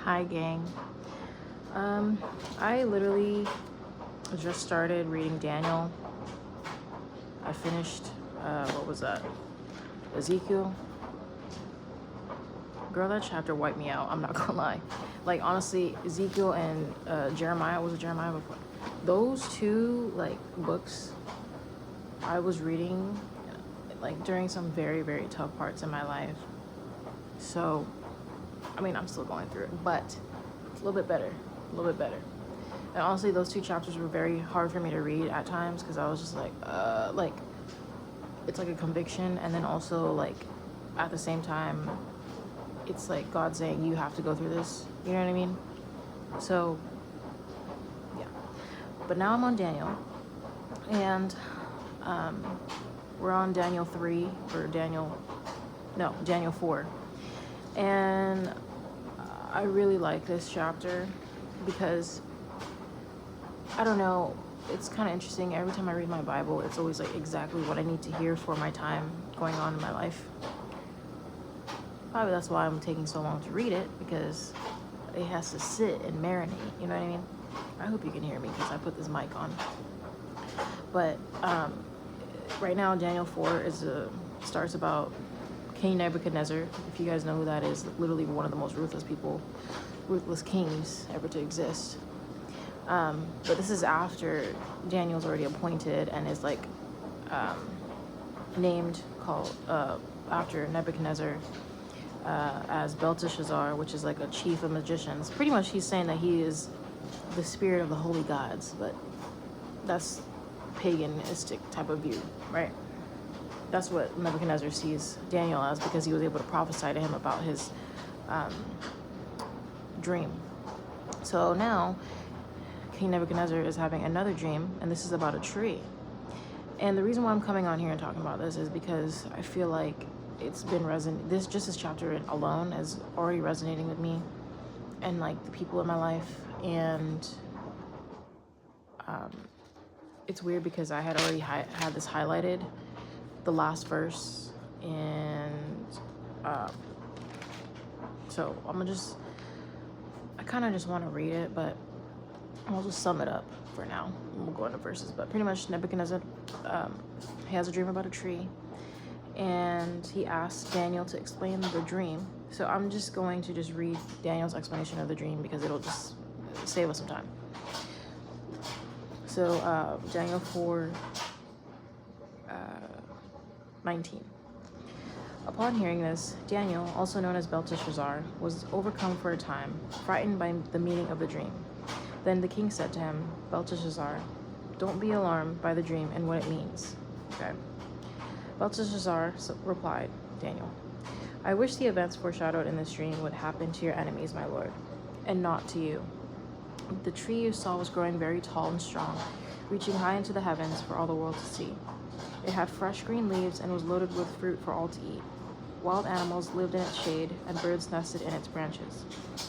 Hi, gang. I literally just started reading Daniel. I finished, what was that? Ezekiel. Girl, that chapter wiped me out. I'm not gonna lie. Like, honestly, Ezekiel and Jeremiah, was it Jeremiah before? Those two, like, books I was reading, like, during some very, very tough parts in my life. So, I mean, I'm still going through it, but it's a little bit better. And honestly, those two chapters were very hard for me to read at times because I was just like, it's like a conviction, and then also, like, at the same time, it's like God saying, you have to go through this. You know what I mean? So, yeah. But now I'm on Daniel, and we're on Daniel 3, or Daniel 4. And I really like this chapter because, I don't know, it's kind of interesting. Every time I read my Bible, it's always like exactly what I need to hear for my time going on in my life. Probably that's why I'm taking so long to read it, because it has to sit and marinate, you know what I mean? I hope you can hear me because I put this mic on. But right now, Daniel 4 starts about King Nebuchadnezzar. If you guys know who that is, literally one of the most ruthless kings ever to exist. But this is after Daniel's already appointed and is like called after Nebuchadnezzar as Belteshazzar, which is like a chief of magicians. Pretty much he's saying that he is the spirit of the holy gods, but that's paganistic type of view, right? That's what Nebuchadnezzar sees Daniel as, because he was able to prophesy to him about his dream. So now King Nebuchadnezzar is having another dream, and this is about a tree. And the reason why I'm coming on here and talking about this is because I feel like it's been this chapter alone is already resonating with me and like the people in my life. And it's weird because I had already had this highlighted, the last verse, and so I kind of just want to read it, but I'll just sum it up for now. We'll go into verses, but pretty much Nebuchadnezzar, he has a dream about a tree, and he asks Daniel to explain the dream. So I'm just going to just read Daniel's explanation of the dream because it'll just save us some time. So Daniel 4, 19. Upon hearing this, Daniel, also known as Belteshazzar, was overcome for a time, frightened by the meaning of the dream. Then the king said to him, Belteshazzar, don't be alarmed by the dream and what it means. Okay. Belteshazzar replied, Daniel, I wish the events foreshadowed in this dream would happen to your enemies, my lord, and not to you. The tree you saw was growing very tall and strong, reaching high into the heavens for all the world to see. It had fresh green leaves and was loaded with fruit for all to eat. Wild animals lived in its shade, and birds nested in its branches.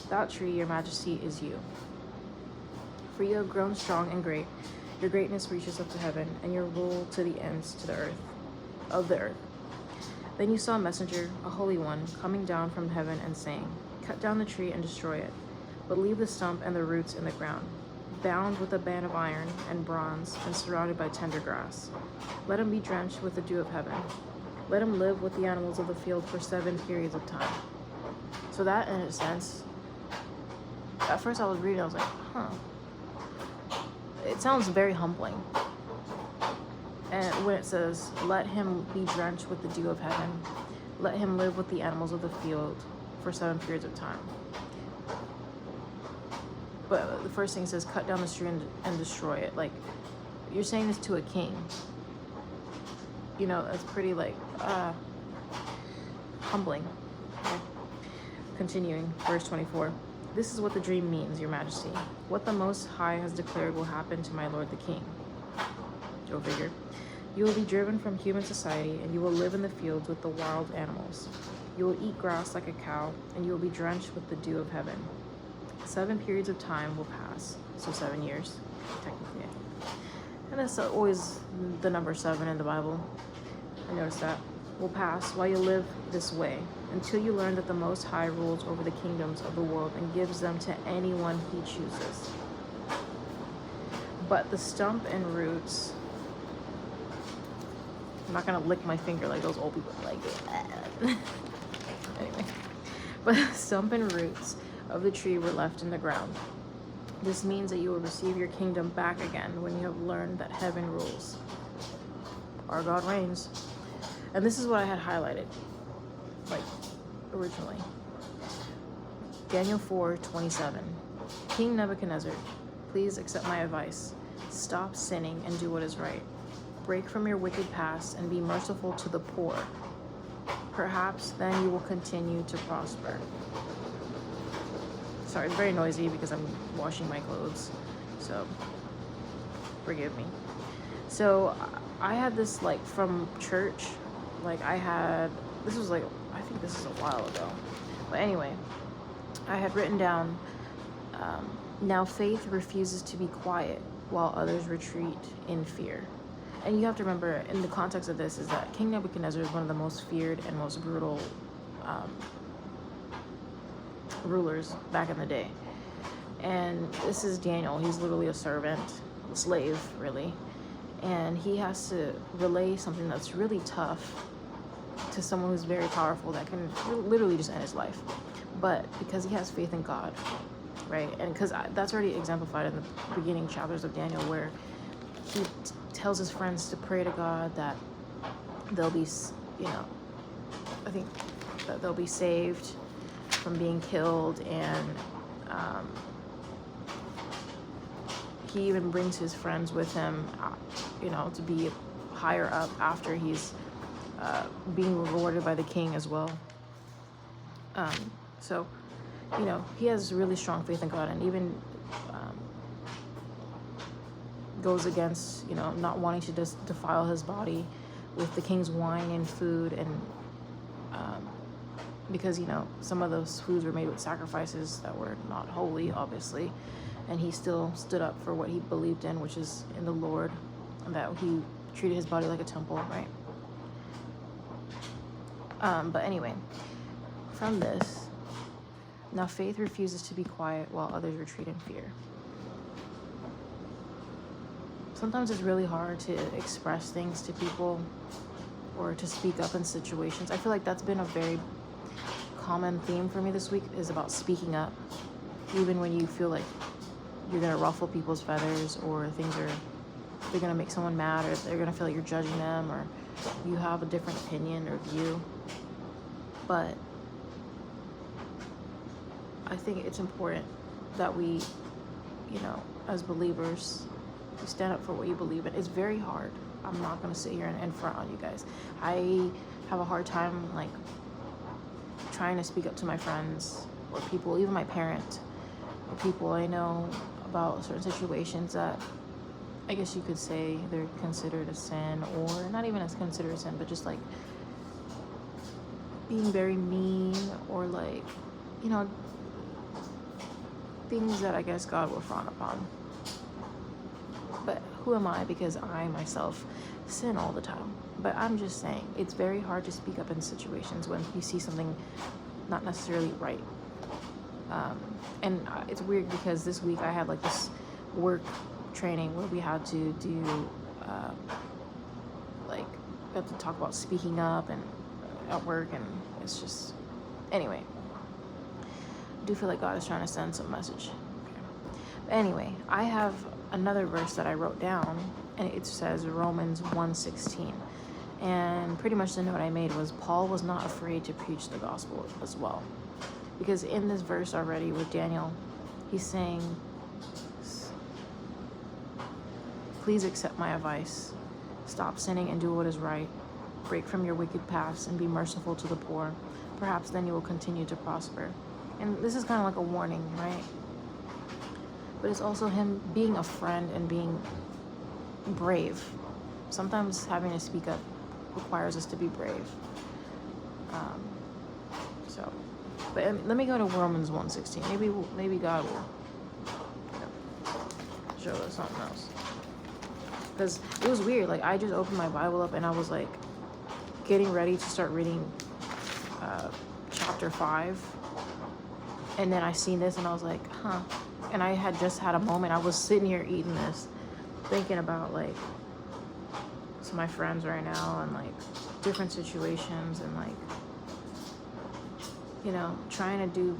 That tree, your majesty, is you. For you have grown strong and great. Your greatness reaches up to heaven, and your rule to the ends of the earth. Then you saw a messenger, a holy one, coming down from heaven and saying, cut down the tree and destroy it, but leave the stump and the roots in the ground, bound with a band of iron and bronze and surrounded by tender grass. Let him be drenched with the dew of heaven. Let him live with the animals of the field for 7 periods of time. So that, in a sense, at first I was reading, I was like, it sounds very humbling. And when it says, let him be drenched with the dew of heaven, let him live with the animals of the field for 7 periods of time. But the first thing says, cut down the tree and destroy it. Like, you're saying this to a king. You know, that's pretty, like, humbling. Okay. Continuing, verse 24. This is what the dream means, your majesty. What the Most High has declared will happen to my lord the king. Go figure. You will be driven from human society, and you will live in the fields with the wild animals. You will eat grass like a cow, and you will be drenched with the dew of heaven. 7 periods of time will pass, so 7 years, technically. And that's always the number 7 in the Bible. I noticed that. Will pass while you live this way until you learn that the Most High rules over the kingdoms of the world and gives them to anyone he chooses. But the stump and roots, I'm not gonna lick my finger like those old people like it. Anyway, but the stump and roots of the tree were left in the ground. This means that you will receive your kingdom back again when you have learned that heaven rules. Our God reigns. And this is what I had highlighted, like, originally. Daniel 4:27. King Nebuchadnezzar, please accept my advice. Stop sinning and do what is right. Break from your wicked past and be merciful to the poor. Perhaps then you will continue to prosper. Sorry, it's very noisy because I'm washing my clothes, so forgive me. So I had this like from church, like this was like, I think this is a while ago, but anyway, I had written down, now faith refuses to be quiet while others retreat in fear. And you have to remember, in the context of this, is that King Nebuchadnezzar is one of the most feared and most brutal rulers back in the day. And this is Daniel. He's literally a servant, a slave, really. And he has to relay something that's really tough to someone who's very powerful that can literally just end his life. But because he has faith in God, right? And because that's already exemplified in the beginning chapters of Daniel, where he tells his friends to pray to God that they'll be, I think that they'll be saved from being killed, and he even brings his friends with him, to be higher up after he's being rewarded by the king as well. So, he has really strong faith in God, and even goes against, not wanting to just defile his body with the king's wine and food, and because some of those foods were made with sacrifices that were not holy, obviously, and he still stood up for what he believed in, which is in the Lord, and that he treated his body like a temple, right? But anyway, from this, now faith refuses to be quiet while others retreat in fear. Sometimes it's really hard to express things to people or to speak up in situations. I feel like that's been a very common theme for me this week, is about speaking up, even when you feel like you're gonna ruffle people's feathers, or they're gonna make someone mad, or they're gonna feel like you're judging them, or you have a different opinion or view. But I think it's important that we, as believers, you stand up for what you believe in. It's very hard. I'm not gonna sit here and front on you guys. I have a hard time like trying to speak up to my friends or people, even my parent, or people I know about certain situations that I guess you could say they're considered a sin, or not even as considered a sin, but just like being very mean, or like, things that I guess God will frown upon. But who am I? Because I myself sin all the time. But I'm just saying, it's very hard to speak up in situations when you see something not necessarily right. And it's weird because this week I had like this work training where we had to do, we had to talk about speaking up and at work, and it's just, anyway. I do feel like God is trying to send some message. Okay. But anyway, I have another verse that I wrote down, and it says Romans 1:16. And pretty much the note I made was Paul was not afraid to preach the gospel as well. Because in this verse already with Daniel, he's saying, please accept my advice. Stop sinning and do what is right. Break from your wicked past and be merciful to the poor. Perhaps then you will continue to prosper. And this is kind of like a warning, right? But it's also him being a friend and being brave. Sometimes having to speak up requires us to be brave. But let me go to Romans 1:16. Maybe God will show us something else. Because it was weird. Like, I just opened my Bible up and I was like getting ready to start reading chapter 5, and then I seen this and I was like, huh. And I had just had a moment. I was sitting here eating this, thinking about like some of my friends right now and like different situations and like, you know, trying to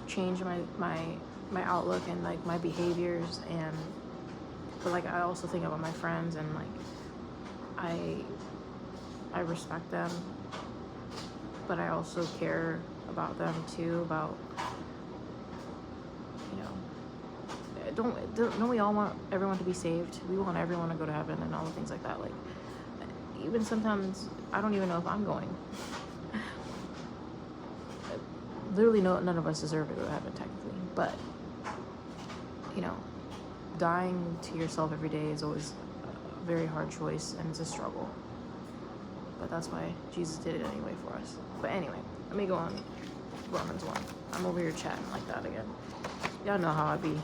change my outlook and like my behaviors, and but like I also think about my friends, and like I respect them, but I also care about them too, about, you know, don't we all want everyone to be saved? We want everyone to go to heaven and all the things like that. Like, even sometimes I don't even know if I'm going. Literally, none of us deserve to go to heaven technically, but you know, dying to yourself every day is always a very hard choice, and it's a struggle. But that's why Jesus did it anyway for us. But anyway, let me go on Romans 1. I'm over here chatting like that again. Y'all know how I be.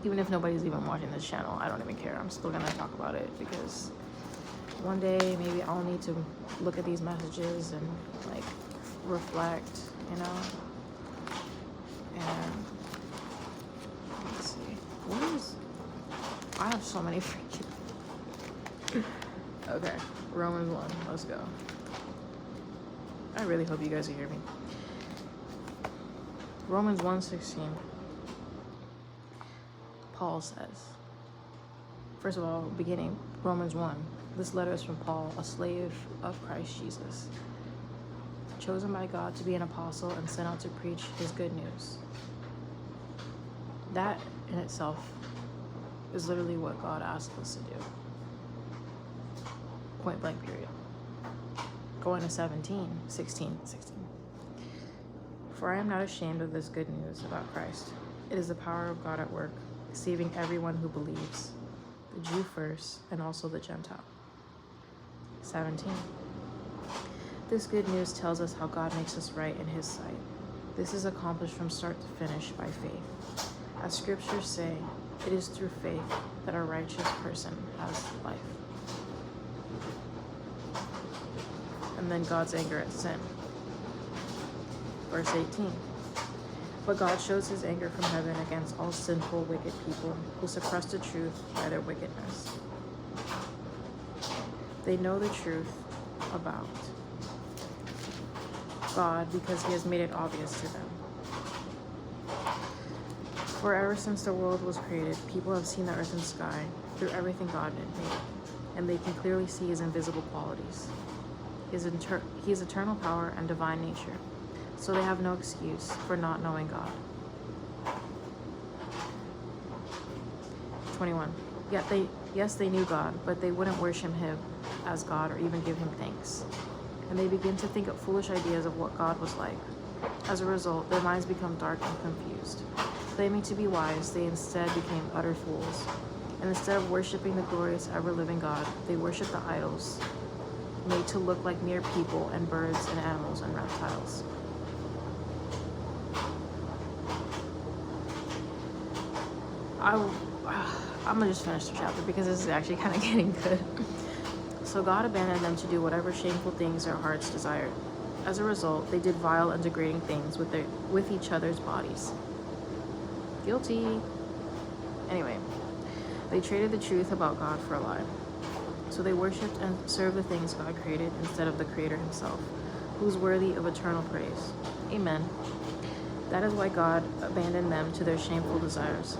Even if nobody's even watching this channel, I don't even care. I'm still gonna talk about it, because one day maybe I'll need to look at these messages and like reflect, you know. And let's see, what is, I have so many freaking okay, Romans 1, let's go. I really hope you guys can hear me. Romans 1:16. Paul says, first of all, beginning Romans 1, this letter is from Paul, a slave of Christ Jesus, chosen by God to be an apostle and sent out to preach his good news. That in itself is literally what God asked us to do. Point blank period. Going to 16. For I am not ashamed of this good news about Christ. It is the power of God at work, saving everyone who believes, the Jew first and also the Gentile. 17. This good news tells us how God makes us right in his sight. This is accomplished from start to finish by faith. As scriptures say, it is through faith that a righteous person has life. And then God's anger at sin. Verse 18. But God shows his anger from heaven against all sinful, wicked people who suppress the truth by their wickedness. They know the truth about God because he has made it obvious to them. For ever since the world was created, people have seen the earth and sky through everything God had made, and they can clearly see his invisible qualities, his eternal power and divine nature. So they have no excuse for not knowing God. 21. Yes, they knew God, but they wouldn't worship him as God or even give him thanks. And they begin to think of foolish ideas of what God was like. As a result, their minds become dark and confused. Claiming to be wise, they instead became utter fools. And instead of worshiping the glorious, ever-living God, they worship the idols made to look like mere people and birds and animals and reptiles. I'm gonna just finish the chapter because this is actually kind of getting good. So God abandoned them to do whatever shameful things their hearts desired. As a result, they did vile and degrading things with each other's bodies. Guilty. Anyway, they traded the truth about God for a lie. So they worshipped and served the things God created instead of the Creator himself, who is worthy of eternal praise. Amen. That is why God abandoned them to their shameful desires.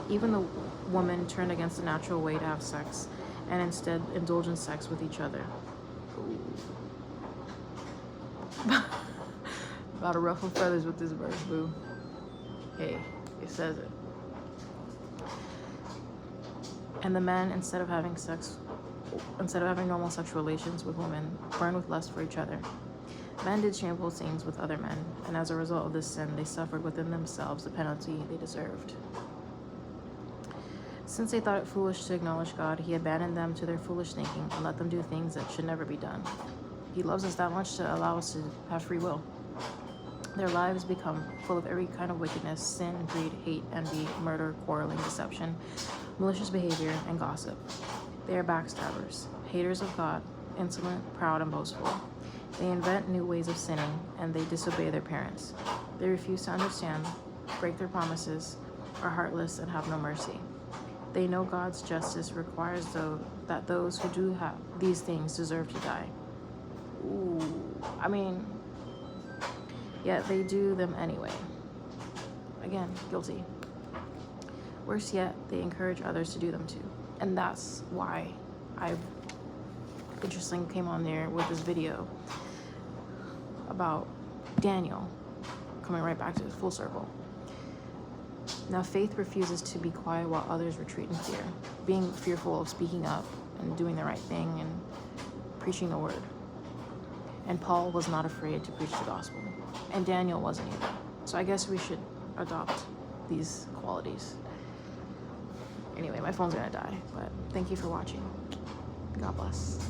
Even the woman turned against the natural way to have sex and instead indulge in sex with each other. About to ruffle feathers with this verse, boo. Hey, it says it. And the men, instead of having normal sexual relations with women, burned with lust for each other. Men did shameful things with other men, and as a result of this sin, they suffered within themselves the penalty they deserved. Since they thought it foolish to acknowledge God, he abandoned them to their foolish thinking and let them do things that should never be done. He loves us that much to allow us to have free will. Their lives become full of every kind of wickedness, sin, greed, hate, envy, murder, quarreling, deception, malicious behavior, and gossip. They are backstabbers, haters of God, insolent, proud, and boastful. They invent new ways of sinning, and they disobey their parents. They refuse to understand, break their promises, are heartless, and have no mercy. They know God's justice requires that those who do have these things deserve to die. Ooh, I mean, yet they do them anyway. Again, guilty. Worse yet, they encourage others to do them too. And that's why I interestingly came on there with this video about Daniel, coming right back to full circle. Now, faith refuses to be quiet while others retreat in fear, being fearful of speaking up and doing the right thing and preaching the word. And Paul was not afraid to preach the gospel, and Daniel wasn't either. So I guess we should adopt these qualities. Anyway, my phone's gonna die, but thank you for watching. God bless.